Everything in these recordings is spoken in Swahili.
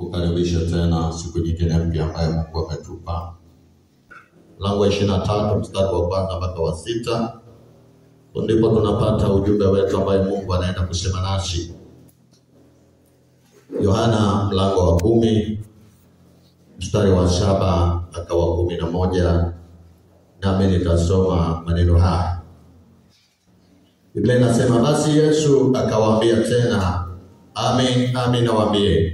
kukaribisha tena siku nyingine mpya ambayo Mungu ametupa. Mlango wa 23 mstari wa kwanza mpaka wa 6. Ndipo tunapata ujumbe wetu ambaye Mungu anaenda kusema nasi. Yohana mlango wa 10 mstari wa 7 mpaka wa 11, nami nitasoma maneno haya. Biblia inasema, basi Yesu akawaambia tena, amin, amin nawaambia,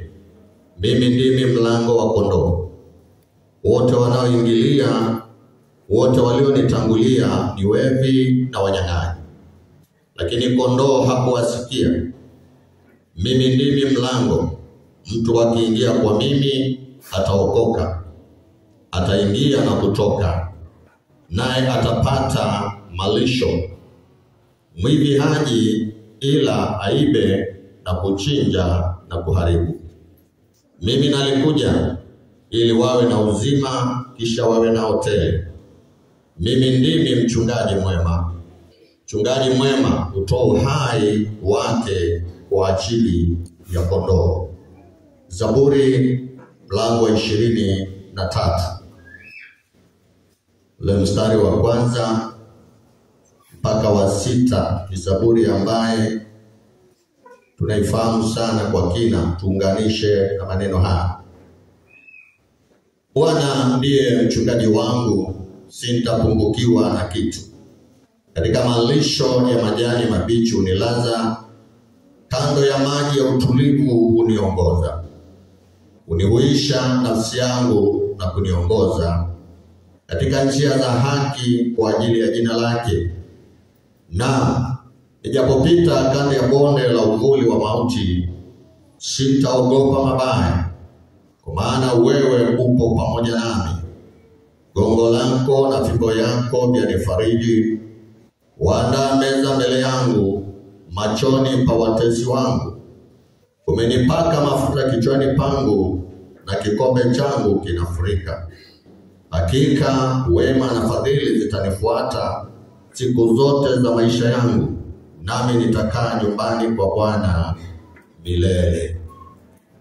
mimi ndimi mlango wa kondoo. Wote wanaoingilia, wote walionitangulia ni wevi na wanyang'anyi, lakini kondoo hakuwasikia. Mimi ndimi mlango, mtu akiingia kwa mimi ataokoka, ataingia na kutoka, naye atapata malisho. Mwivi haji ila aibe na kuchinja na kuharibu. Mimi nalikuja ili wawe na uzima, kisha wawe na tele. Mimi ndimi mchungaji mwema. Mchungaji mwema hutoa uhai wake kwa ajili ya kondoo. Zaburi mlango wa 23. Ule mstari wa kwanza mpaka wa 6 ni zaburi ambaye tunaifahamu sana kwa kina. Tuunganishe na maneno haya. Bwana ndiye mchungaji wangu, sitapungukiwa na kitu. Katika malisho ya majani mabichi unilaza, kando ya maji ya utulivu uniongoza. Unihuisha nafsi yangu na kuniongoza katika njia za haki kwa ajili ya jina lake. Na nijapopita kando ya bonde la uvuli wa mauti, sitaogopa mabaya, kwa maana wewe upo pamoja nami. Gongo lako na fimbo yako vyanifariji. Waandaa meza mbele yangu machoni pa watesi wangu. Umenipaka mafuta kichwani pangu, na kikombe changu kinafurika. Hakika wema na fadhili zitanifuata siku zote za maisha yangu, nami nitakaa nyumbani kwa Bwana milele.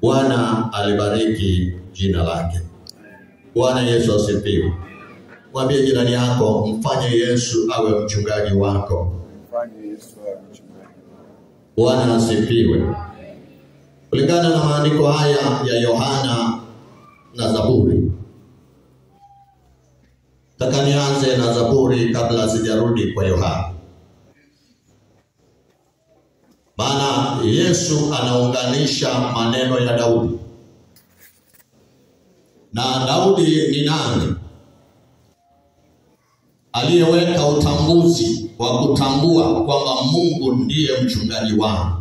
Bwana alibariki jina lake. Bwana Yesu asifiwe. Mwambie jirani yako, mfanye Yesu awe mchungaji wako. Mfanye Yesu awe mchungaji. Bwana asifiwe. Kulingana na maandiko haya ya Yohana na Zaburi, nataka nianze na Zaburi kabla sijarudi kwa Yohana. Maana Yesu anaunganisha maneno ya Daudi. Na Daudi ni nani? Aliyeweka utambuzi wa kutambua kwamba Mungu ndiye mchungaji wangu.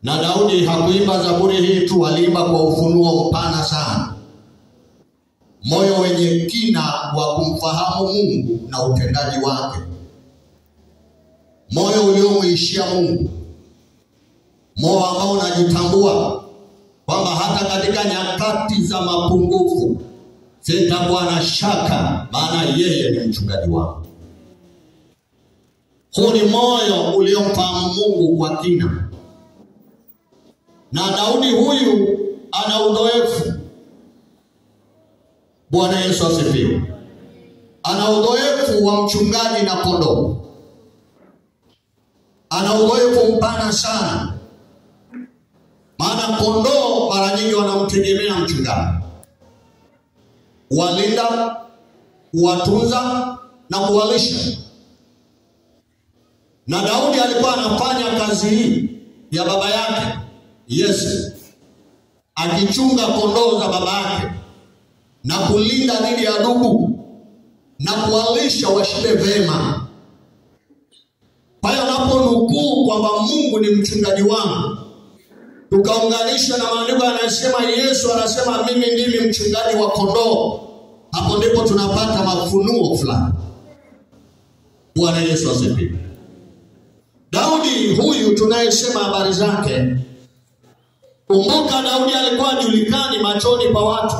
Na Daudi hakuimba zaburi hii tu, aliimba kwa ufunuo mpana sana. Moyo wenye kina wa kumfahamu Mungu na utendaji wake. Moyo uliomuishia Mungu. Moyo ambao unajitambua kwamba hata katika nyakati za mapungufu sitakuwa na shaka, maana yeye ni mchungaji wangu. Huu ni moyo uliomfahamu Mungu kwa kina. Na Daudi huyu ana uzoefu. Bwana Yesu asifiwe. Ana uzoefu wa mchungaji na kondoo. Ana uzoefu mpana sana. Maana kondoo mara nyingi wanamtegemea mchungaji. Walinda, kuwatunza na kuwalisha. Na Daudi alikuwa anafanya kazi hii ya baba yake Yesu, akichunga kondoo za baba yake na kulinda dhidi ya dubu na kuwalisha washibe vema. Pale unaponukuu kwamba Mungu ni mchungaji wangu, tukaunganisha na maandiko yanasema, Yesu anasema mimi ndimi mchungaji wa kondoo. Hapo ndipo tunapata mafunuo fulani. Bwana Yesu asifiwe. Daudi huyu tunayesema habari zake, kumbuka Daudi alikuwa julikani machoni pa watu.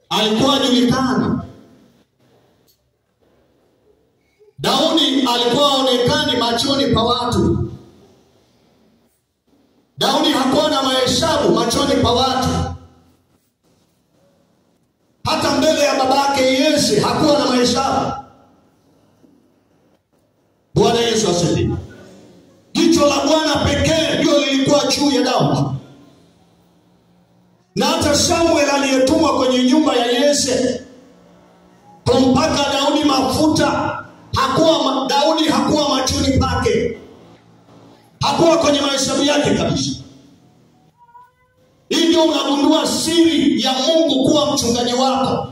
Alikuwa julikani. Daudi alikuwa onekani machoni pa watu. Daudi hakuwa na mahesabu machoni pa watu. Hata mbele ya babake Yese hakuwa na mahesabu. Bwana Yesu asifiwe. Jicho la Bwana pekee ndio lilikuwa juu ya Daudi. Na hata Samuel aliyetumwa kwenye nyumba ya Yese kumpaka Daudi mafuta, Daudi hakuwa machoni pake. Hakuwa kwenye mahesabu yake kabisa. Hii ndio unagundua siri ya Mungu kuwa mchungaji wako.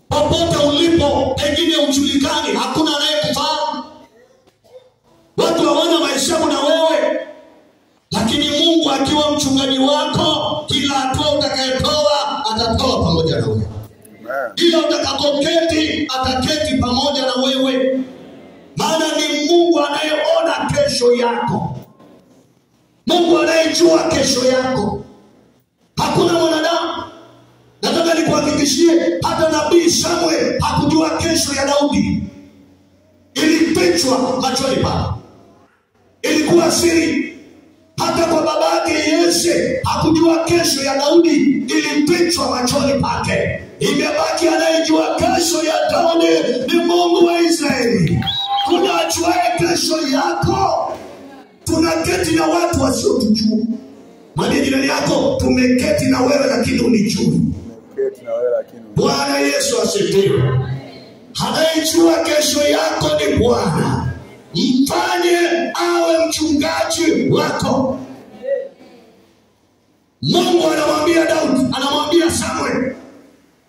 Popote ulipo, pengine ujulikani, hakuna anayekufahamu. Watu hawana mahesabu na wewe. Lakini Mungu akiwa mchungaji wako, kila hatua utakayetoa atatoa pamoja na wewe. Kila utakapoketi ataketi pamoja na wewe. Maana ni Mungu anayeona kesho yako. Mungu anayejua kesho yako. Hakuna mwanadamu. Nataka nikuhakikishie, hata nabii Samuel hakujua kesho ya Daudi. Ilifichwa machoni pake. Ilikuwa siri. Hata kwa babake Yese hakujua kesho ya Daudi, ilifichwa machoni pake. Imebaki anayejua kesho ya Daudi ni Mungu wa Israeli. Kuna ajuaye kesho yako. Tunaketi na watu wasiotujua. Mwambie jirani yako, tumeketi na wewe lakini unijui. Bwana Yesu asifiwe. Anayejua kesho yako ni Bwana. Mfanye awe mchungaji wako. Mungu anamwambia Daudi, anamwambia Samuel,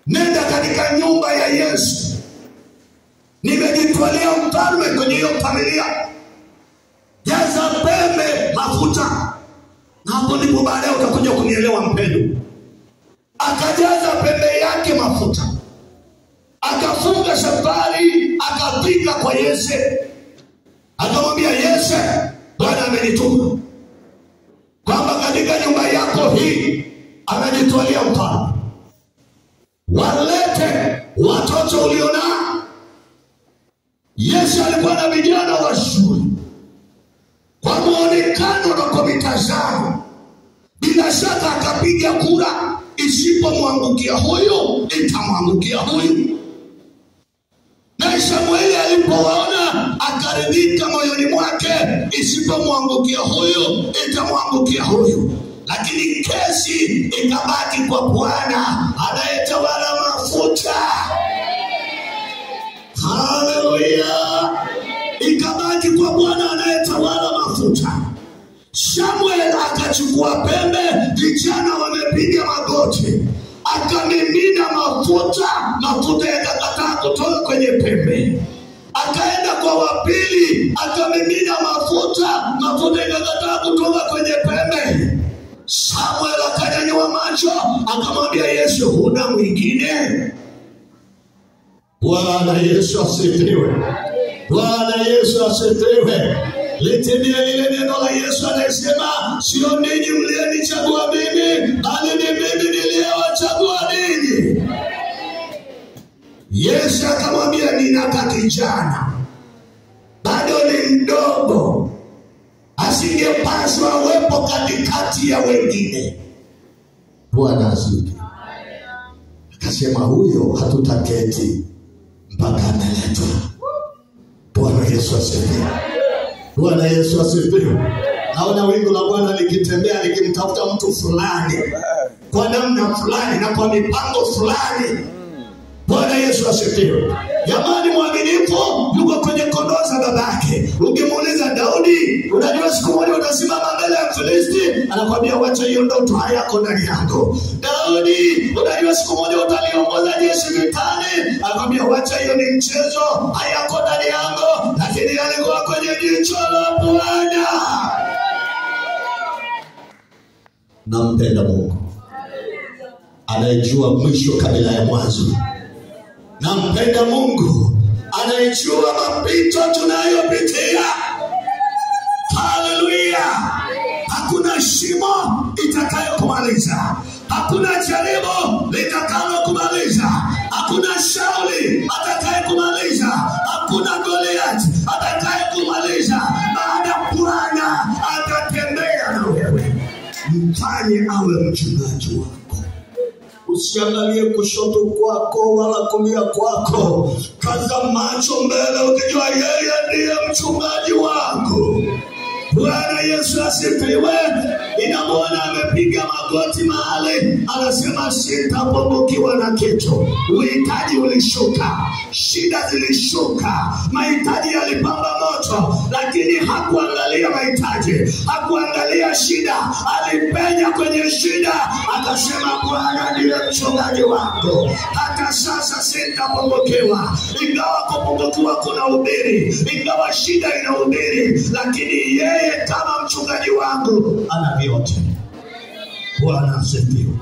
nenda katika nyumba ya Yesu. Nimejitwalia mfalme kwenye hiyo familia. Jaza pembe mafuta. Na hapo ndipo baadaye utakuja kunielewa mpendo. Akajaza pembe yake mafuta. Akafunga safari, akafika kwa Yese. Akamwambia Yese, Bwana amenituma kwamba katika nyumba yako hii amenitwalia mfalme. Walete watoto ulionao. Yese alikuwa na vijana wa shule. Kwa muonekano na kwa mitazamo, bila shaka akapiga kura, isipomwangukia huyu itamwangukia huyu. Na Samueli alipowaona akaridhika moyoni mwake, isipomwangukia huyu itamwangukia huyu. Lakini kesi ikabaki kwa Bwana anayetawala mafuta. Haleluya. Ikabaki kwa Bwana anayetawala mafuta. Samuel akachukua pembe, vijana wamepiga magoti. Akamimina mafuta yakakataa kutoka kwenye pembe. Akaenda kwa wapili, akamimina mafuta yakakataa kutoka kwenye pembe. Samuel akanyanyua macho, akamwambia Yesu, huna mwingine? Bwana Yesu asifiwe. Bwana Yesu asifiwe. Litimie lile neno la Yesu anasema, sio ninyi mlionichagua mimi, bali ni mimi niliyewachagua ninyi. Yesu akamwambia, nina kijana bado ni mdogo, asingepaswa awepo katikati ya wengine. Bwana asifiwe. Akasema, huyo hatutaketi mpaka analetwa. Bwana Yesu asifiwe. Bwana Yesu asifiwe. Naona wingu la Bwana likitembea likimtafuta mtu fulani kwa namna fulani na kwa mipango fulani. Bwana Yesu asifiwe. Jamani, mwaminifu yuko kwenye kondoo za babake. Ukimuuliza Daudi, unajua siku moja utasimama mbele ya Filisti, anakuambia wacha hiyo ndoto hayako ndani yako. Daudi, unajua siku moja utaliongoza jeshi vitani, anakuambia wacha hiyo ni mchezo, hayako ndani yako. Lakini alikuwa kwenye jicho la Bwana. Nampenda Mungu anayejua mwisho kabla ya mwanzo. Nampenda Mungu anayejua mapito tunayopitia. Haleluya. Hakuna shimo itakayokumaliza. Hakuna jaribu litakalokumaliza. Hakuna Sauli atakayekumaliza. Hakuna Goliath atakayekumaliza. Maana Bwana atatenda mfanye awe mchungaji wako. Usiangalie kushoto kwako wala kulia kwako. Kaza macho mbele ukijua yeye ndiye mchungaji wako. Bwana Yesu asifiwe. Inamwona amepiga magoti mahali, anasema sitapungukiwa na kitu. Uhitaji ulishuka, shida zilishuka, mahitaji yalipamba moto, lakini hakuangalia mahitaji, hakuangalia shida, alipenya kwenye shida, akasema Bwana ndiye mchungaji wako. Hata sasa sitapungukiwa. Ingawa kupungukiwa kuna ubiri, ingawa shida ina ubiri, lakini yeye kama mchungaji wangu ana vyote. Bwana asifiwe.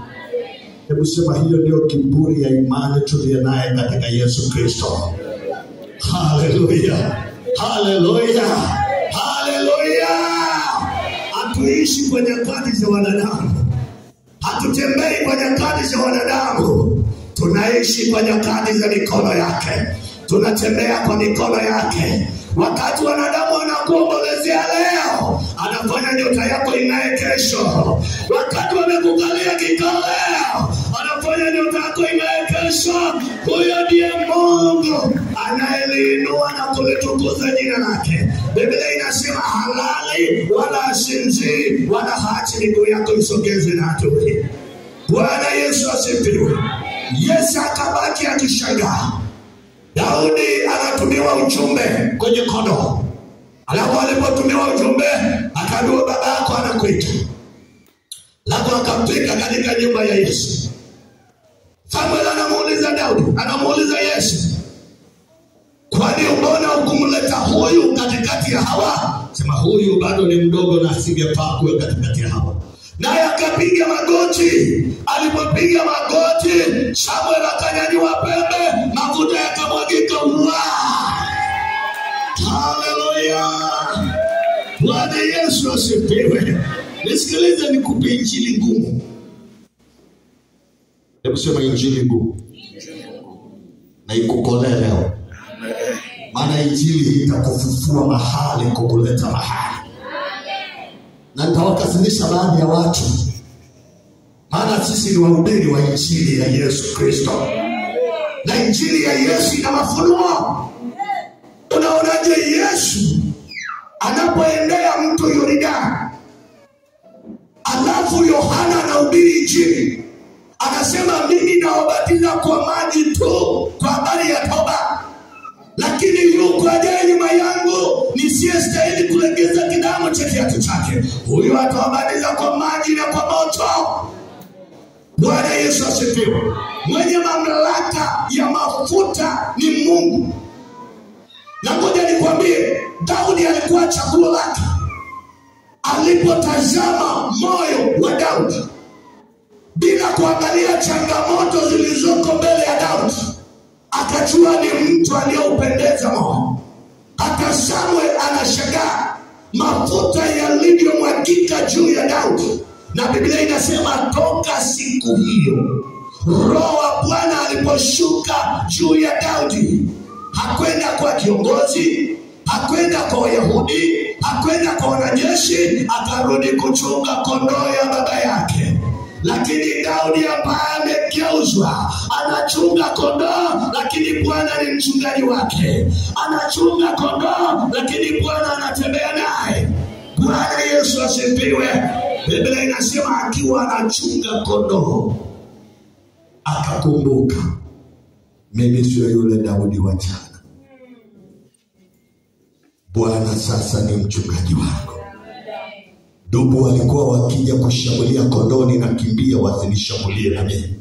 Hebu sema hiyo ndio kiburi ya imani tuliyo naye katika Yesu Kristo. Haleluya. Haleluya. Haleluya. Hatuishi kwa nyakati za wanadamu. Hatutembei kwa nyakati za wanadamu. Tunaishi kwa nyakati za mikono yake. Tunatembea kwa mikono yake. Wakati wanadamu wanakuombolezea leo, anafanya nyota yako ing'ae kesho. Wakati wamekukalia kikao leo, anafanya nyota yako ing'ae kesho. Huyo ndiye Mungu anayeliinua na kulitukuza jina lake. Biblia inasema halali wala asinzi wala haachi miguu yako isogezwe na adui. Bwana Yesu asifiwe. Yesu akabaki akishangaa. Daudi anatumiwa ujumbe kwenye kondoo. Alafu alipotumiwa ujumbe, akaambiwa baba yako anakuita. Alafu akampika katika nyumba ya Yesu. Samuel anamuuliza Daudi, anamuuliza Yesu, kwani mbona hukumleta huyu katikati ya hawa? Sema huyu bado ni mdogo na asingefaa kuwa katikati ya hawa. Naye akapiga magoti. Alipopiga magoti, Samuel akanyanyua pembe, mafuta yakamwagika. Haleluya. Bwana Yesu asifiwe. Nisikilize nikupe injili ngumu. Hebu sema injili ngumu. Na ikukolee leo. Maana injili itakufufua mahali kukuleta mahali. Na nitawakasilisha baadhi ya watu. Maana sisi ni wahubiri wa injili ya Yesu Kristo. Na injili ya Yesu ina mafunuo. Unaonaje Yesu anapoendea mto Yordani, alafu Yohana anahubiri injili, anasema mimi nawabatiza kwa maji tu kwa habari ya toba, lakini yuko ajaye nyuma yangu nisiyestahili kulegeza kidamu cha kiatu chake. Huyo atawabatiza kwa maji na kwa moto. Bwana Yesu asifiwe. Mwenye mamlaka ya mafuta ni Mungu. Na ngoja nikwambie, Daudi alikuwa chaguo lake. Alipotazama moyo wa Daudi, bila kuangalia changamoto zilizoko mbele ya Daudi, akajua ni mtu aliyeupendeza moyo. Hata Samuel anashangaa mafuta yaliyomwagika juu ya Daudi. Na Biblia inasema toka siku hiyo Roho wa Bwana aliposhuka juu ya Daudi, hakwenda kwa kiongozi, hakwenda kwa Wayahudi, hakwenda kwa wanajeshi, akarudi kuchunga kondoo ya baba yake. Lakini Daudi ambaye amegeuzwa, anachunga kondoo, lakini Bwana ni mchungaji wake. Anachunga kondoo, lakini Bwana anatembea naye. Bwana Yesu asifiwe. Biblia inasema akiwa anachunga kondoo, akakumbuka, mimi sio yule Daudi wa jana. Bwana sasa ni mchungaji wangu. Dubu walikuwa wakija kushambulia kondoni na kimbia wasinishambulie na mimi.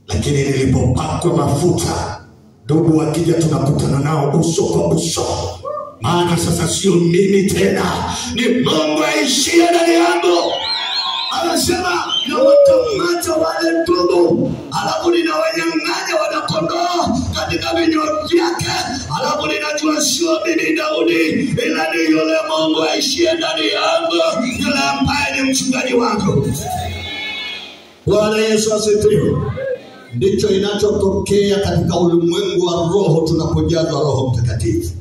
Lakini nilipopakwa mafuta, dubu wakija tunakutana nao uso kwa uso. Maana sasa sio mimi tena, ni Mungu aishie ndani yangu. Anasema na wakamata wale dubu, alafu ninawanyang'anya wanakondoo katika vinywa vyake. Alafu ninajua sio mimi Daudi, ila ni yule Mungu aishie ndani yangu, yule ambaye ni mchungaji wangu. Bwana Yesu asifiwe. Ndicho inachotokea katika ulimwengu wa roho tunapojazwa Roho Mtakatifu.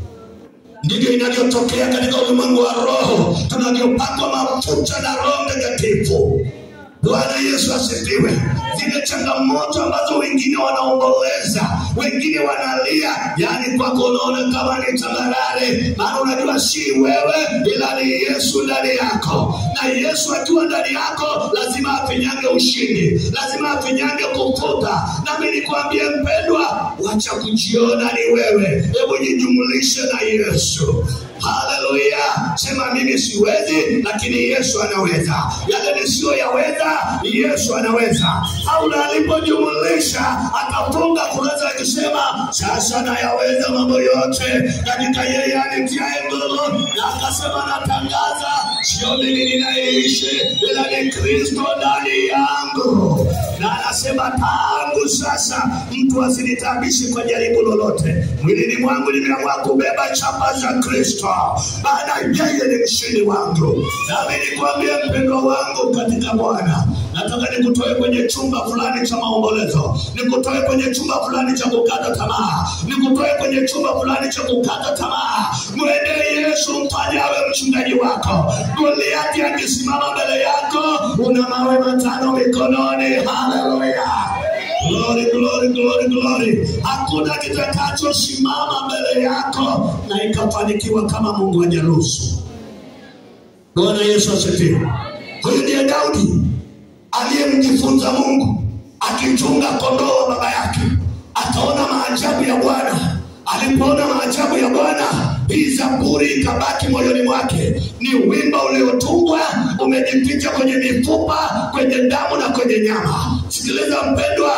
Ndivyo inavyotokea katika ulimwengu wa roho tunavyopakwa mafuta na Roho Mtakatifu. Bwana Yesu asifiwe. Zile changamoto ambazo wengine wanaomboleza, wengine wanalia, yani kwako unaona kama ni tambarare, maana unajua si wewe ila ni Yesu ndani yako. Na Yesu akiwa ndani yako lazima afinyange ushindi, lazima afinyange kufuta. Na mimi nikwambie mpendwa, wacha kujiona ni wewe, hebu jijumulishe na Yesu. Haleluya. Sema mimi siwezi lakini Yesu anaweza. Yale nisiyoyaweza Yesu anaweza. Paulo alipojumulisha akafunga kurasa akisema sasa nayaweza mambo yote katika yeye anitiaye nguvu, na akasema natangaza sio mimi ninayeishi ila ni Kristo ndani yangu. Na anasema tangu sasa mtu asinitabishi kwa jaribu lolote. Mwilini mwangu nimeamua kubeba chapa za Kristo, maana yeye ni mshindi wangu. Nami nikwambie mpendwa wangu katika Bwana, nataka nikutoe kwenye chumba fulani cha maombolezo, nikutoe kwenye chumba fulani cha kukata tamaa, nikutoe kwenye chumba fulani cha kukata tamaa. Mwende Yesu, mfanye awe mchungaji wako. Goliathi akisimama mbele yako, una mawe 5 mikononi. Hallelujah. Glory, glory, glory, glory. Hakuna kitakachosimama mbele yako na ikafanikiwa kama Mungu hajaruhusu. Bwana Yesu asifiwe. Huyu ndiye Daudi aliyemjifunza Mungu, akichunga kondoo wa baba yake, akaona maajabu ya Bwana. Alipoona maajabu ya Bwana, hii zaburi ikabaki moyoni mwake. Ni wimbo uliotungwa umejificha kwenye mifupa, kwenye damu na kwenye nyama. Sikiliza mpendwa,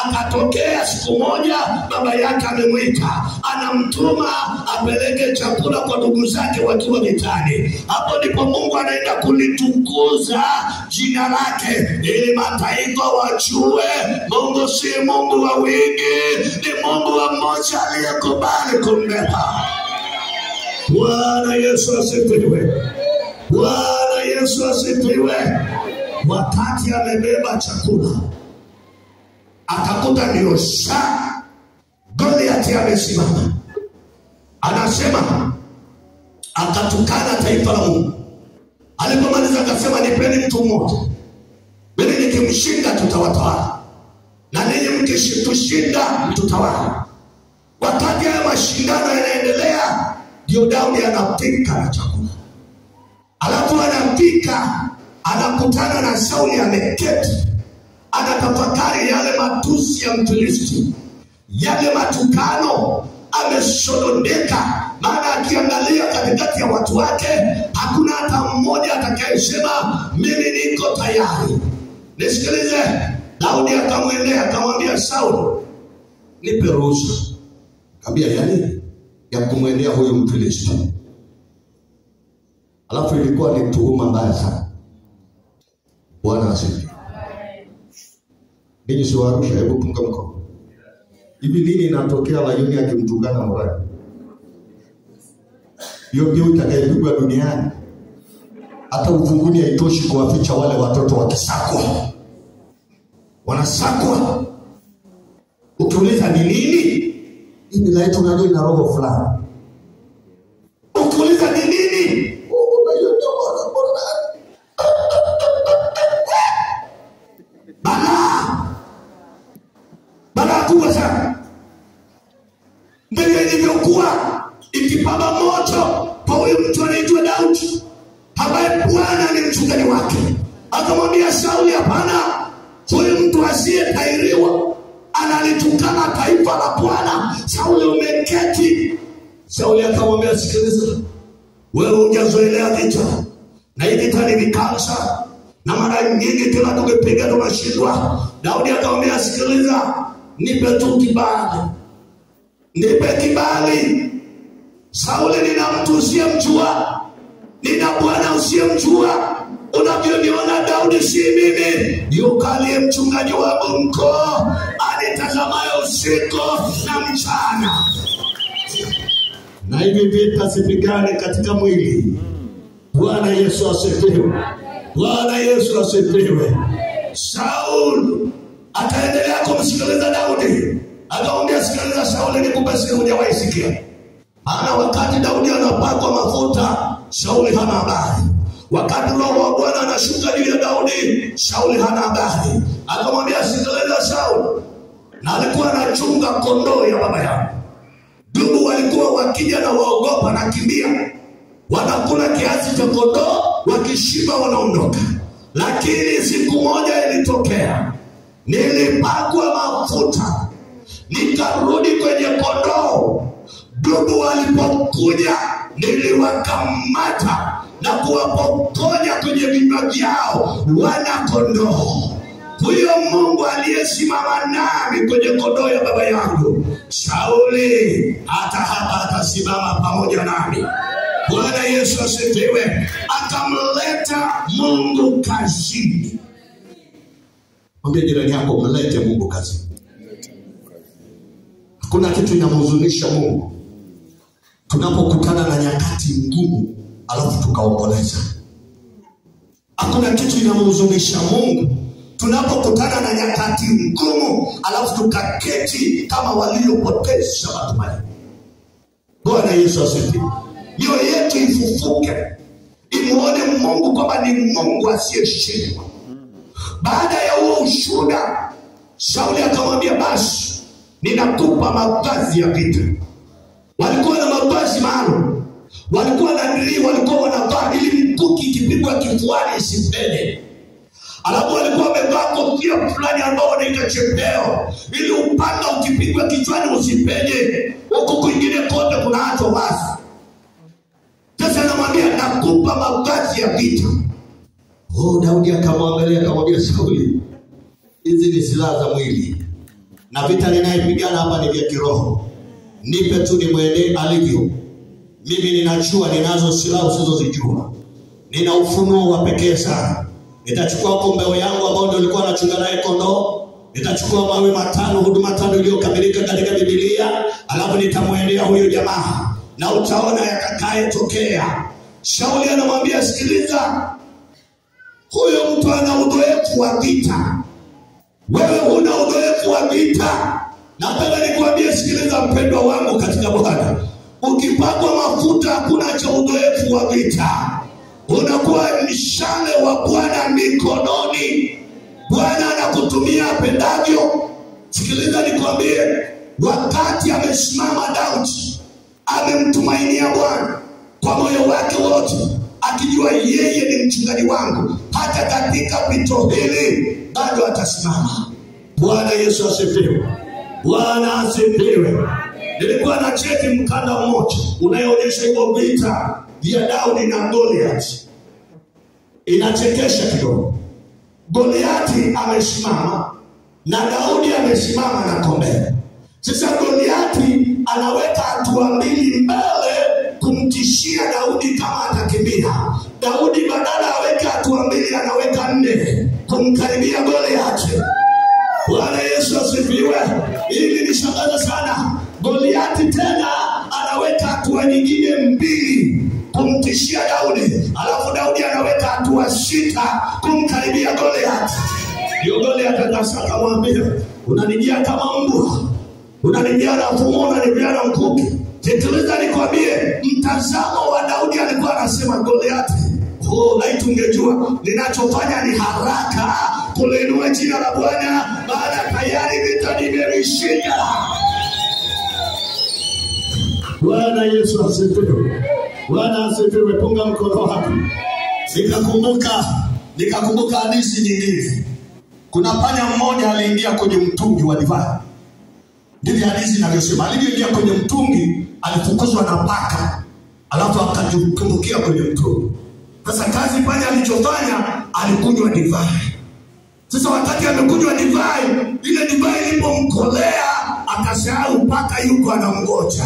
akatokea siku moja baba yake amemwita, anamtuma apeleke chakula kwa ndugu zake wakiwa vitani. Hapo ndipo Mungu anaenda kulitukuza jina lake, ili mataifa wajue Mungu si Mungu wa wingi, ni Mungu wa mmoja aliyekubali kumbeba. Bwana Yesu asifiwe. Bwana Yesu asifiwe. Wakati amebeba chakula, akakuta ndio Goliathi amesimama. Anasema akatukana taifa la Mungu. Alipomaliza akasema nipeni mtu mmoja, mimi nikimshinda tutawatawala, na ninyi mkishinda mtutawala. Wakati haya mashindano yanaendelea, ndio Daudi anapika na chakula. Alafu anapika, anakutana na Sauli ameketi, anatafakari yale matusi ya Mfilisti, yale matukano. Ameshodondeka, maana akiangalia katikati ya watu wake hakuna hata mmoja atakayesema mimi niko tayari. Nisikilize, Daudi akamwendea akamwambia Sauli, nipe ruhusa. Kaambia yani ya kumwendea huyo Mfilisti. Alafu ilikuwa ni tuhuma mbaya sana. Bwana asifiwe. Ninyi si wa Arusha, hebu punga mkono. Hivi nini inatokea Layuni akimtukana Morani? Hiyo ndio itakayepigwa duniani. Hata uvunguni haitoshi kuwaficha wale watoto wakisakwa. Wanasakwa. Ukiuliza ni nini? Hii la yetu ndio ina roho fulani. Ukiuliza ni nini? Bala kubwa sana. Mbele ilivyokuwa ikipamba moto kwa huyu mtu anaitwa Daudi, ambaye Bwana ni mchungaji wake. Akamwambia Sauli, hapana, huyu mtu asiyetahiriwa analitukana taifa la Bwana. Sauli umeketi. Sauli akamwambia, sikiliza, wewe hujazoelea vita, na hii vita ni vikansa, na mara nyingi kila tukipiga tunashindwa. Daudi akamwambia, sikiliza, nipe tu kibali, nipe kibali. Sauli, nina mtu usiyemjua, nina Bwana usiyemjua. Unavyoniona Daudi si mimi, yuko aliye mchungaji wangu mkuu, anitazamaye usiku na mchana. Na hivi vita sipigane katika mwili. Bwana Yesu asifiwe. Bwana Yesu asifiwe. Saul akaendelea kumsikiliza Daudi. Akamwambia, sikiliza Sauli, nikupe siri hujawahi sikia. Maana wakati Daudi anapakwa mafuta, Sauli hana habari. Wakati Roho wa Bwana anashuka juu ya Daudi, Sauli hana habari. Akamwambia, sikiliza Sauli, na alikuwa anachunga kondoo ya baba yangu. Dubu walikuwa wakija na waogopa na kimbia, wanakula kiasi cha kondoo, wakishiba wanaondoka. Lakini siku moja ilitokea, nilipakwa mafuta, nikarudi kwenye kondoo. Dubu walipokuja, niliwakamata na kuwapokonya kwenye vinywa vyao wana kondoo. Huyo Mungu aliyesimama nami kwenye kondoo ya baba yangu, Sauli hata hapa atasimama pamoja nami. Bwana Yesu asifiwe. Akamleta Mungu kazini. Mwambie jirani yako, mlete Mungu kazini. Kuna kitu inamhuzunisha Mungu tunapokutana na nyakati ngumu alafu tukaomboleza. Hakuna kitu inamhuzunisha Mungu tunapokutana na nyakati ngumu alafu tukaketi kama waliopoteza matumaini. Bwana Yesu asifiwe. Mioyo yetu ifufuke, imuone Mungu kwamba ni Mungu asiyeshindwa. Baada ya huo ushuhuda, Sauli akamwambia, basi ninakupa mavazi ya vita. Walikuwa na mavazi maalum, walikuwa na ndiri, walikuwa wanavaa ili mkuki ikipigwa kifuani isipende. Alafu walikuwa wamevaa kofia fulani ambao wanaita chepeo, ili upanga ukipigwa kichwani usipenye, huku kwingine kote kunaachwa wazi. Sasa anamwambia, nakupa mavazi ya vita. Daudi akamwangalia akamwambia, Sauli, hizi ni silaha za mwili, na vita ninayepigana hapa ni vya kiroho. Nipe tu nimwendee alivyo. Mimi ninajua ninazo silaha usizozijua. Nina ufunuo wa pekee sana. Nitachukua kombeo yangu ambao ndio nilikuwa nachunga naye kondoo. Nitachukua mawe matano, huduma tano iliyokamilika katika Biblia, alafu nitamwendea huyo jamaa na utaona yatakayotokea. Sauli anamwambia, sikiliza, huyo mtu ana uzoefu wa vita, wewe huna uzoefu wa vita. Nataka nikwambie, sikiliza mpendwa wangu katika Bwana, ukipakwa mafuta hakuna cha uzoefu wa vita. Unakuwa mshale wa Bwana mikononi. Bwana anakutumia apendavyo. Sikiliza nikwambie, wakati amesimama Daudi, amemtumainia Bwana kwa moyo wake wote, akijua yeye ni mchungaji wangu, hata katika pito hili bado atasimama. Bwana Yesu asifiwe. Bwana asifiwe. Nilikuwa na cheki mkanda mmoja unayoonyesha hiyo vita vya Daudi na Goliath. Inachekesha kidogo. Goliath amesimama na Daudi amesimama na kombeo. Sasa Goliath anaweka hatua mbili mbele kumtishia Daudi kama atakimbia. Daudi badala aweke hatua mbili anaweka nne kumkaribia Goliath. Bwana Yesu asifiwe. Hili nishangaza sana. Goliath tena anaweka hatua nyingine mbili kumtishia Daudi, alafu Daudi anaweka hatua sita kumkaribia Goliath. Ndio Goliath akasaka mwambie, unanijia kama mbwa, unanijia na fumo, unanijia na mkuki. Sikiliza nikwambie, mtazamo wa Daudi alikuwa anasema, Goliath, laiti ungejua ninachofanya ni haraka kulinua jina la Bwana, maana tayari vita nimevishinda. Bwana Yesu asifiwe. Bwana asifiwe. Punga mkono wako. Nikakumbuka hadithi nyingine. Kuna panya mmoja aliingia kwenye mtungi wa divai. Ndivyo hadithi inavyosema. Alipoingia kwenye mtungi, alifukuzwa na paka, alafu akatumbukia kwenye mtungi. Sasa kazi panya alichofanya, alikunywa divai. Sasa wakati amekunywa divai, ile divai ilipomkolea, akasahau paka yuko anamgoja.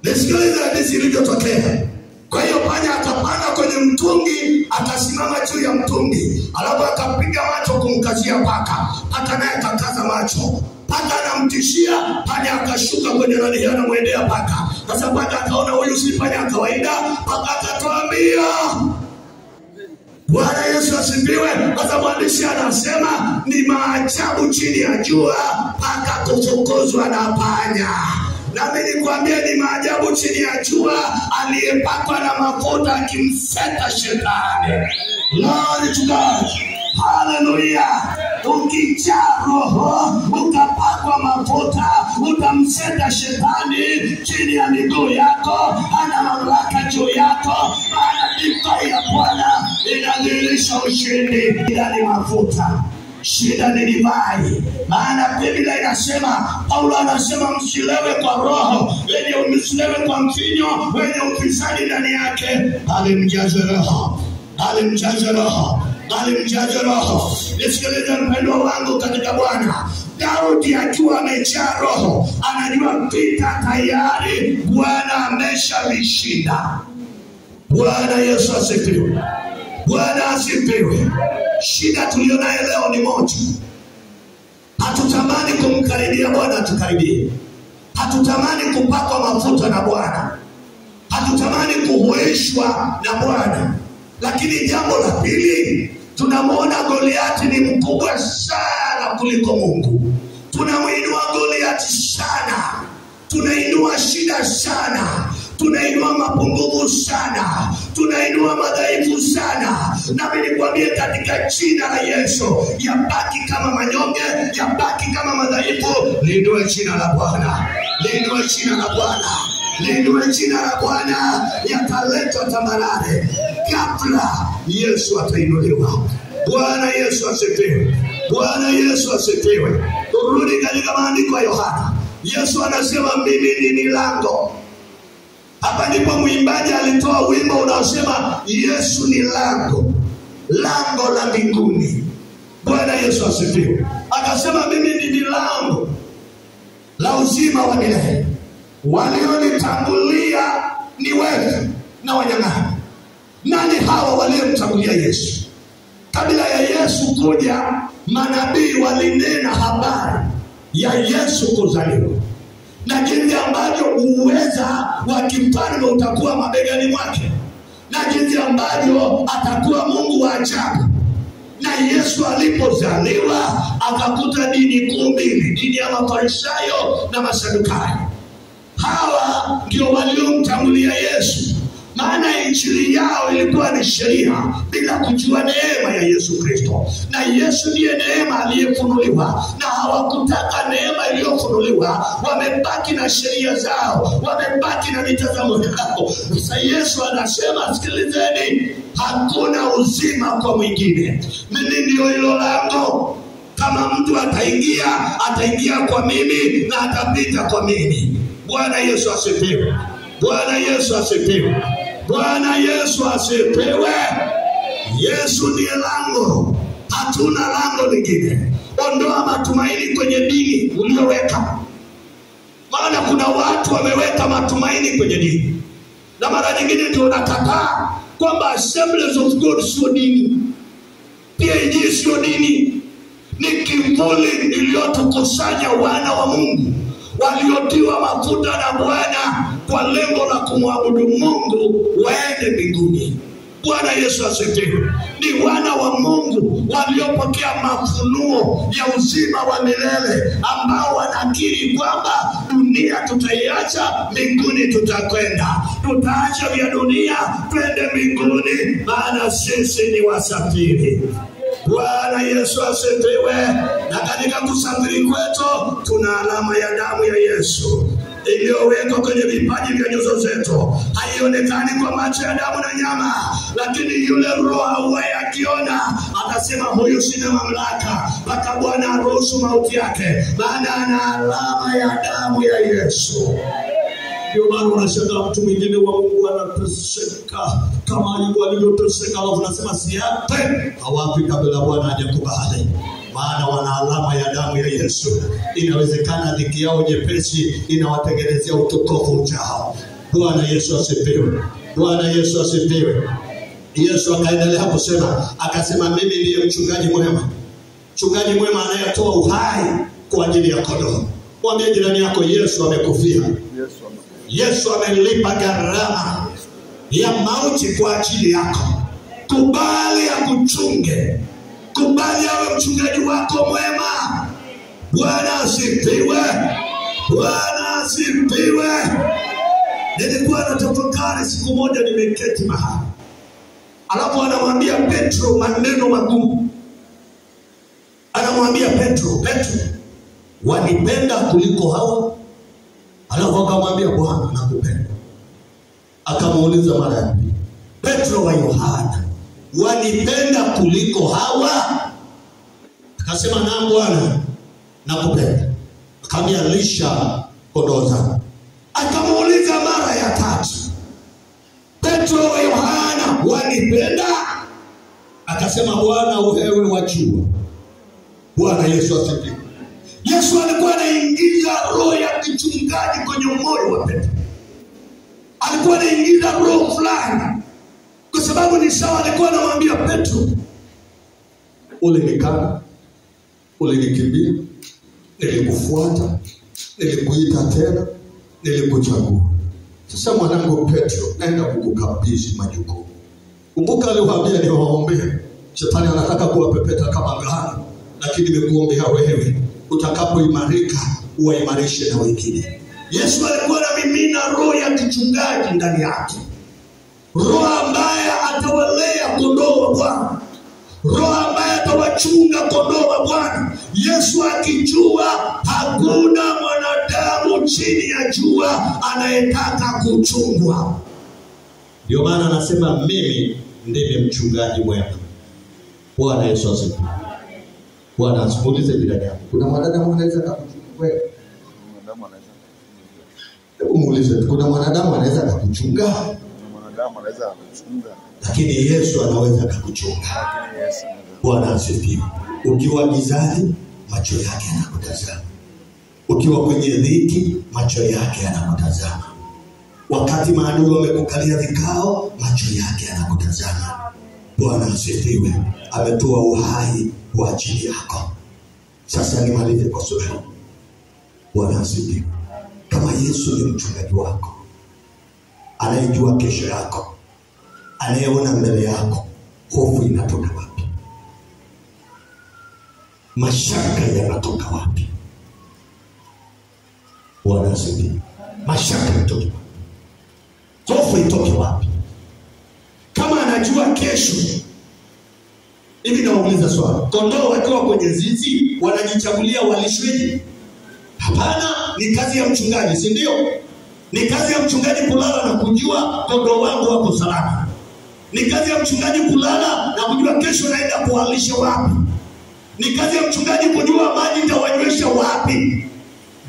Nisikilize hadithi iliyotokea. Kwa hiyo panya akapanda kwenye mtungi, akasimama juu ya mtungi, alafu akapiga macho kumkazia paka. Paka naye akakaza macho. Paka anamtishia, panya akashuka kwenye nani, anamwendea paka. Sasa paka akaona huyu si panya kawaida, paka akatuambia. Bwana Yesu asifiwe. Sasa mwandishi anasema ni maajabu chini ya jua paka kufukuzwa na panya. Nami nikwambie ni maajabu chini ya jua aliyepakwa na mafuta akimseta shetani. Glory to God. Hallelujah. Ukijaa Roho, ukapakwa mafuta, utamseta shetani chini ya miguu yako, hana mamlaka juu yako. Maana divai ya Bwana inadhihirisha ushindi. Ndani mafuta, shida ni divai. Maana Biblia inasema, Paulo anasema msilewe kwa roho, wenye msilewe kwa mvinyo, wenye ufisadi ndani yake. Alimjaza Roho, alimjaza Roho, alimjaza Roho. Nisikilize mpendwa wangu katika Bwana. Daudi akiwa amejaa Roho, anajua vita tayari Bwana ameshalishinda. Bwana Yesu asifiwe. Bwana asifiwe. Shida tulionayo leo ni moja. Hatutamani kumkaribia Bwana atukaribie. Hatutamani kupakwa mafuta na Bwana. Hatutamani kuhuishwa na Bwana. Lakini jambo la pili, tunamwona Goliati ni mkubwa sana kuliko Mungu. Tunamuinua Goliati sana. Tunainua shida sana. Tunainua mapungufu sana. Tunainua madhaifu sana. Nami nikwambie katika jina la Yesu, yabaki kama manyonge, yabaki kama madhaifu. Liinue jina la Bwana. Liinue jina la Bwana. Liinue jina la Bwana. Yataletwa tambarare. Ghafla Yesu atainuliwa. Bwana Yesu asifiwe. Bwana Yesu asifiwe. Turudi katika maandiko ya Yohana. Yesu anasema mimi ni milango. Hapa ndipo mwimbaji alitoa wimbo unaosema Yesu ni lango, lango la mbinguni. Bwana Yesu asifiwe. Akasema mimi ni lango la uzima wa milele. Walionitangulia ni wewe na wanyang'anyi. Nani hawa waliomtangulia Yesu? Kabla ya Yesu kuja, manabii walinena habari ya Yesu kuzaliwa, na jinsi ambavyo uweza wa kifalme utakuwa mabegani mwake, na jinsi ambavyo atakuwa Mungu wa ajabu. Na Yesu alipozaliwa akakuta dini kuu mbili, dini ya Mafarisayo na Masadukayo. Hawa ndio waliomtangulia Yesu. Maana injili yao ilikuwa ni sheria bila kujua neema ya Yesu Kristo. Na Yesu ndiye neema aliyefunuliwa, na hawakutaka neema iliyofunuliwa. Wamebaki na sheria zao, wamebaki na mitazamo yao. Sasa Yesu anasema sikilizeni, hakuna uzima kwa mwingine. Mimi ndio hilo lango. Kama mtu ataingia kwa mimi na atapita kwa mimi. Bwana Yesu asifiwe. Bwana Yesu asifiwe. Bwana Yesu asifiwe. Yesu ndiye lango. Hatuna lango lingine. Ondoa matumaini kwenye dini uliyoweka. Maana kuna watu wameweka matumaini kwenye dini. Na mara nyingine ndio nakataa kwamba Assemblies of God sio dini. PAG sio dini. Ni kivuli iliyotukusanya wana wa Mungu waliotiwa mafuta na Bwana kwa lengo la kumwabudu Mungu waende mbinguni. Bwana Yesu asifiwe. Ni wana wa Mungu waliopokea mafunuo ya uzima wa milele, ambao wanakiri kwamba dunia tutaiacha, mbinguni tutakwenda. Tutaacha vya dunia twende mbinguni, maana sisi ni wasafiri. Bwana Yesu asifiwe. Na katika kusafiri kwetu tuna alama ya damu ya Yesu iliyowekwa kwenye vipaji vya nyuso zetu. Haionekani kwa macho ya damu na nyama, lakini yule roho awaye akiona atasema huyu sina mamlaka mpaka Bwana aruhusu mauti yake, maana ana alama ya damu ya Yesu. Ndio maana unashangaa mtu mwingine wa Mungu anateseka kama Ayubu alivyoteseka, alafu unasema siape. Hawapi kabla Bwana hajakubali, maana wana alama ya damu ya Yesu. Inawezekana dhiki yao nyepesi inawatengenezea utukufu ujao. Bwana Yesu asifiwe. Bwana Yesu asifiwe. Yesu akaendelea kusema, akasema mimi ndiye mchungaji mwema. Mchungaji mwema anayetoa uhai kwa ajili ya kondoo. Mwambie jirani yako, Yesu amekufia. Yesu amelipa gharama ya mauti kwa ajili yako. Kubali akuchunge. Kubali awe mchungaji wako mwema. Bwana asifiwe. Bwana asifiwe. Nilikuwa natafakari siku moja, nimeketi mahali, alafu anamwambia Petro maneno magumu. Anamwambia Petro, wanipenda kuliko hawa? Alafu akamwambia, Bwana nakupenda. Akamuuliza mara ya pili, Petro wa Yohana, wanipenda kuliko hawa? Akasema, naam Bwana nakupenda. Akamwambia, lisha kondoo zangu. Akamuuliza mara ya tatu, Petro wa Yohana, wanipenda? Akasema, Bwana wewe wajua. Bwana Yesu asifiwe. Yesu alikuwa anaingiza roho ya kichungaji kwenye moyo wa Petro. Alikuwa anaingiza roho fulani, kwa sababu ni sawa. Alikuwa anamwambia Petro, ulinikana, ulinikimbia, nilikufuata, nilikuita tena, nilikuchagua. Sasa mwanangu Petro, naenda kukukabidhi majukumu. Kumbuka aliwaambia niwaombee. Shetani anataka kuwapepeta kama ngano, lakini nimekuombea wewe, utakapoimarika uwaimarishe na wengine. Yesu alikuwa anamimina roho ya kichungaji ndani yake, roho ambaye atawalea kondoo wa Bwana, roho ambaye atawachunga kondoo wa Bwana. Yesu akijua hakuna mwanadamu chini ya jua anayetaka kuchungwa. Ndio maana anasema mimi ndiye mchungaji mwema. Bwana Yesu asifiwe. Bwana asimulize jirani yako, kuna mwanadamu anaweza kukuchunga wewe? Mwanadamu anaweza. Hebu muulize, kuna mwanadamu anaweza kukuchunga? Mwanadamu anaweza kuchunga, lakini Yesu anaweza kukuchunga. Bwana asifiwe. Ukiwa gizani, macho yake yanakutazama. Ukiwa kwenye dhiki, macho yake yanakutazama. Wakati maadui wamekukalia vikao, macho yake yanakutazama. Bwana asifiwe. Ametoa uhai kwa ajili yako. Sasa nimalize kwa swali. Bwana asifiwe. Kama Yesu ni mchungaji wako, anayejua kesho yako, anayeona mbele yako, hofu inatoka wapi? Mashaka yanatoka wapi? Bwana asifiwe. Mashaka yanatoka wapi? Hofu itoke wapi? Kama anajua kesho. Hivi nauliza swali, kondoo wakiwa kwenye zizi wanajichagulia walishweje? Hapana, ni kazi ya mchungaji, si ndio? Ni kazi ya mchungaji kulala na kujua kondoo wangu wako salama. Ni kazi ya mchungaji kulala na kujua kesho naenda kuwalisha wapi. Ni kazi ya mchungaji kujua maji nitawanywesha wapi.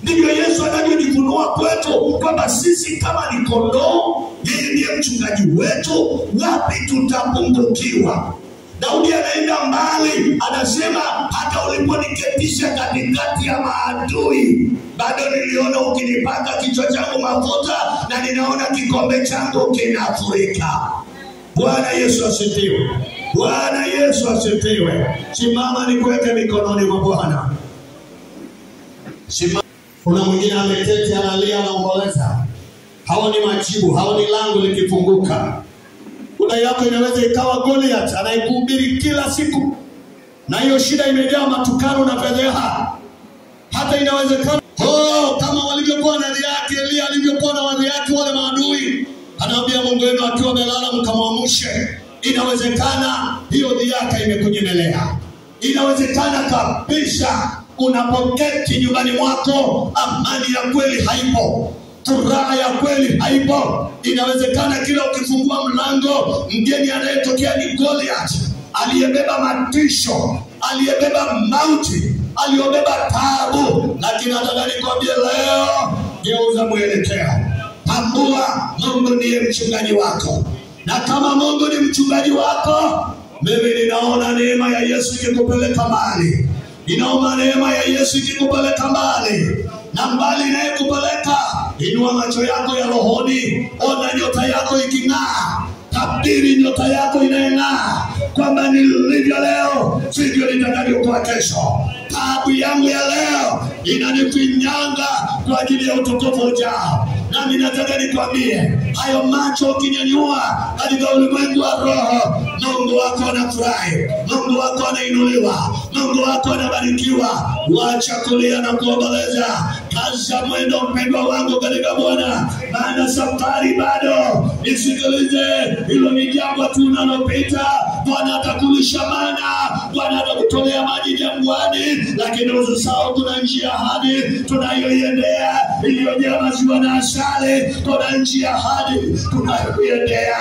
Ndivyo Yesu anavyojifunua kwetu kwamba sisi kama ni kondoo, yeye ndiye mchungaji wetu. Wapi tutapungukiwa? Daudi anaenda mbali, anasema hata uliponiketisha katikati ya maadui, bado niliona ukinipaka kichwa changu mafuta, na ninaona kikombe changu kinafurika. Bwana Yesu asifiwe. Bwana Yesu asifiwe. Simama nikuweke mikononi mwa Bwana. Simama. Kuna mwingine ameketi analia, anaomboleza. Haoni majibu, haoni lango likifunguka. Kuna yako inaweza ikawa Goliath anayekuhubiri kila siku, na hiyo shida imejaa matukano na fedheha. Hata inawezekana kama walivyokuwa na yake Elia alivyokuwa na wale yake wale maadui, anaambia Mungu wenu akiwa amelala mkamwamshe. Inawezekana hiyo dhihaka imekunyemelea. Inawezekana kabisa unapoketi nyumbani mwako amani ya kweli haipo, furaha ya kweli haipo. Inawezekana kila ukifungua mlango mgeni anayetokea ni Goliath, aliyebeba matisho, aliyebeba mauti, aliyobeba taabu. Lakini nataka nikwambie leo, geuza mwelekeo. Tambua Mungu ndiye mchungaji wako. Na kama Mungu ni mchungaji wako, mimi ninaona neema ya Yesu ikikupeleka mbali. Ninaomba neema ya Yesu ikikupeleka mbali. Na mbali inayekupeleka, inua macho yako ya rohoni, ona nyota yako iking'aa. Tabiri nyota yako inayong'aa kwamba nilivyo leo sivyo nitakavyokuwa kesho. Taabu yangu ya leo inanifinyanga kwa ajili ya utukufu ujao. Nami nataka nikwambie, hayo macho ukinyanyua katika ulimwengu wa roho, Mungu wako anafurahi, Mungu wako anainuliwa, Mungu wako anabarikiwa. Wacha kulia na kuomboleza, kaza mwendo mpendwa wangu katika Bwana, maana safari bado. Nisikilize, hilo ni jambo tu unalopita. Bwana atakulisha mana, Bwana atakutolea maji jangwani, lakini usisahau kuna njia hadi tunayoiendea iliyojaa maziwa na asali. Kuna njia hadi tunayoiendea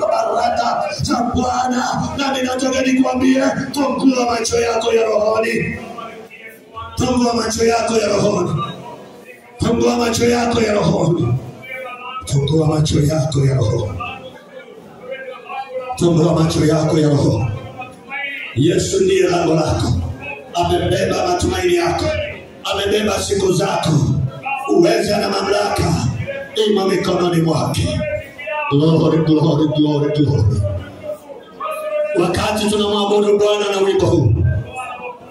baraka za Bwana. Na ninataka nikwambie, fungua macho yako ya rohoni. Fungua macho yako ya rohoni. Fungua macho yako ya rohoni. Fungua macho yako ya rohoni. Fungua macho yako ya roho. Yesu ndiye lango lako. Amebeba matumaini yako. Amebeba siku zako. Uweza na mamlaka imo mikononi mwake. Glory, glory, glory, glory. Wakati tunamwabudu Bwana na wimbo huu,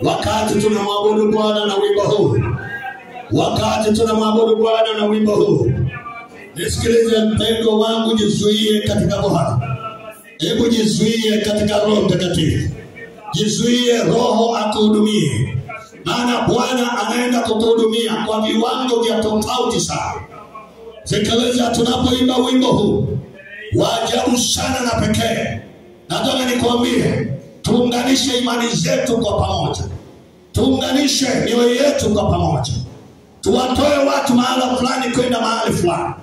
wakati tunamwabudu Bwana na wimbo huu, wakati tunamwabudu Bwana na wimbo huu, nisikilize mpendwa wangu, jizuie katika Bwana. Hebu jizuie katika Roho Mtakatifu. Jizuie Roho akuhudumie. Maana Bwana anaenda kukuhudumia kwa viwango vya tofauti sana. Sikiliza, tunapoimba wimbo huu wa ajabu sana na pekee, nataka nikwambie, tuunganishe imani zetu kwa pamoja. Tuunganishe mioyo yetu kwa pamoja. Tuwatoe watu mahala fulani kwenda mahali fulani.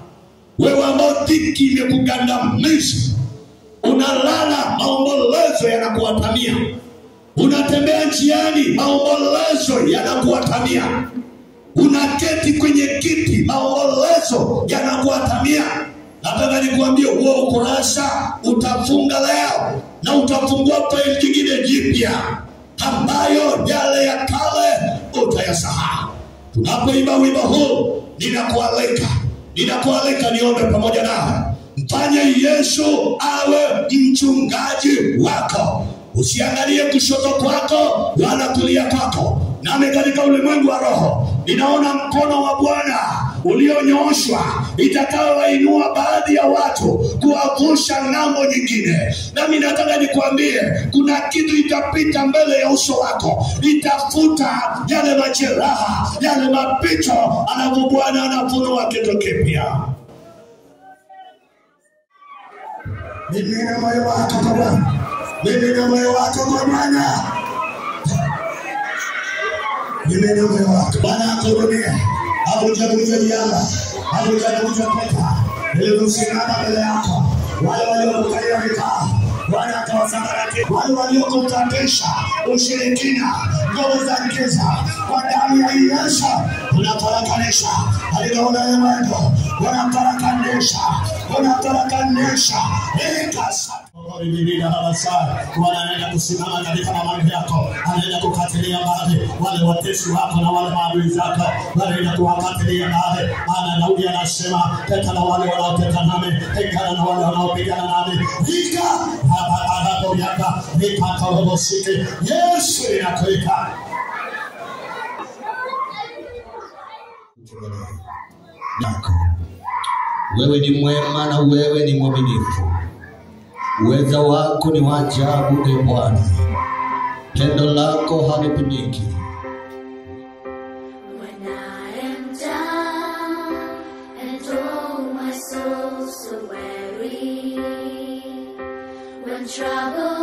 Wewe ambao dhiki imekugandamiza, unalala, maombolezo yanakuatamia. Unatembea njiani, maombolezo yanakuatamia. Unaketi kwenye kiti, maombolezo yanakuatamia. Nataka nikwambie, huo ukurasa utafunga leo na utafungua page nyingine jipya ambayo yale ya kale utayasahau. Tunapoimba wimbo huu, ninakualika niombe pamoja nawe. Mfanye Yesu awe mchungaji wako. Usiangalie kushoto kwako wala kulia kwako. Nami katika ulimwengu wa roho ninaona mkono wa Bwana ulionyooshwa itakayowainua baadhi ya watu kuwavusha ng'ambo nyingine. Nami nataka nikwambie, kuna kitu itapita mbele ya uso wako, itafuta yale majeraha, yale mapito, alafu Bwana anafunua kitu kipya. Mimina moyo wako kwa Bwana. Mimina moyo wako kwa Bwana. Mimina moyo wako. Bwana akuhudumie. Hakujakuja jana, hakujakuja peta. Nilikusimama mbele yako. Wale waliokukalia vikao, Bwana atawasambaratisha. Wale waliokutatisha ushirikina, nguvu za giza, kwa damu ya Yesu unaparakanisha. Aliona mwendo, unaparakanisha, unaparakanisha. Nikasa Bwana anaenda kusimama katika mambo yako. Anaenda kukatilia mbali wale watesi wako na wale maadui zako. Anaenda kuwakatilia mbali. Ana Daudi anasema, teka na wale wanaoteka nami, teka na wale wanaopigana nami. Vika hapo yaka, vika korobosiki. Yesu inakuita. Nako wewe ni mwema na wewe ni mwaminifu. Uweza wako ni wa ajabu, e Bwana. Tendo lako halipimiki. When I am down and oh my soul so weary, when trouble